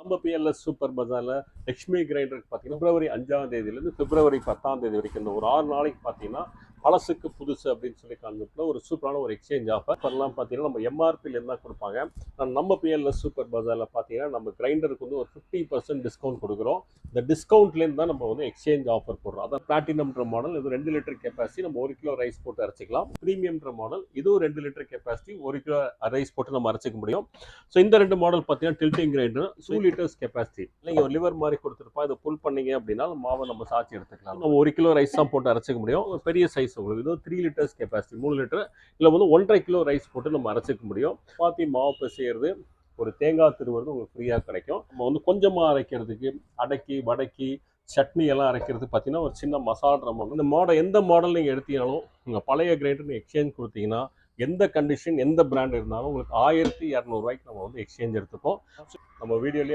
நம்ம BLS super பஜார்ல லக்ஷ்மி கிரைண்டருக்கு பார்த்தீங்கன்னா பிப்ரவரி 5ஆம் தேதியிலேருந்து பிப்ரவரி 10ஆம் தேதி வரைக்கும் இந்த ஒரு 6 நாளைக்கு பார்த்தீங்கன்னா பழசுக்கு புதுசு அப்படின்னு சொல்லி கான்செப்ட்ல ஒரு சூப்பரான ஒரு எக்ஸ்சேஞ்ச் ஆஃபர் பண்ணலாம். பார்த்தீங்கன்னா நம்ம எம்ஆர்பியில் இருந்தால் கொடுப்பாங்க. நம்ம பிஎல்எஸ் சூப்பர் பஜாரில் பார்த்தீங்கன்னா நம்ம கிரைண்டருக்கு வந்து ஒரு 50% டிஸ்கவுண்ட் கொடுக்குறோம். இந்த டிஸ்கவுண்ட்லேருந்து தான் நம்ம வந்து எக்ஸ்சேஞ்ச் ஆஃபர் போடுறோம். அதான் பிளாட்டினம்ன்ற மாடல், இது 2 லிட்டர் கெப்பாசிட்டி, நம்ம 1 கிலோ ரைஸ் போட்டு அரைச்சிக்கலாம். ப்ரீமியம்ன்ற மாடல், இதுவும் 2 லிட்டர் கெப்பாசிட்டி, 1 கிலோ ரைஸ் போட்டு நம்ம அரைச்சிக்க முடியும். ஸோ இந்த 2 மாடல் பார்த்தீங்கன்னா டில்டிங் கிரைண்டர் 2 லிட்டர்ஸ் கெப்பாசிட்டி. நீங்கள் ஒரு லிவர் மாதிரி கொடுத்துருப்பா, இதை புல் பண்ணீங்க அப்படின்னா மாவை நம்ம சாச்சி எடுத்துக்கலாம். நம்ம 1 கிலோ ரைஸ் தான் போட்டு அரைச்சிக்க முடியும். ஒரு பெரிய சைஸ் உங்களுக்கு இது 3 லிட்டர்ஸ் கெப்பாசிட்டி, 3 லிட்டர் இல்லை வந்து 1.5 கிலோ ரைஸ் போட்டு நம்ம அரைச்சிக்க முடியும். பாத்தி மாவு பிசையிறது, ஒரு தேங்காய் திருவுறது உங்களுக்கு ஃப்ரீயாக கிடைக்கும். நம்ம வந்து கொஞ்சமாக அரைக்கிறதுக்கு அடக்கி வடக்கி சட்னி எல்லாம் அரைக்கிறது பார்த்தீங்கன்னா ஒரு சின்ன மசாலா மாடல். இந்த மாடல் எந்த மாடல் நீங்கள் எடுத்தீங்கனாலும் உங்கள் பழைய கிரைண்டர் நீங்கள் எக்ஸ்சேஞ்ச் கொடுத்தீங்கன்னா எந்த கண்டிஷன் எந்த பிராண்ட் இருந்தாலும் உங்களுக்கு 1200 ரூபாய்க்கு நம்ம வந்து எக்ஸ்சேஞ்ச் எடுத்துப்போம். நம்ம வீடியோலேயே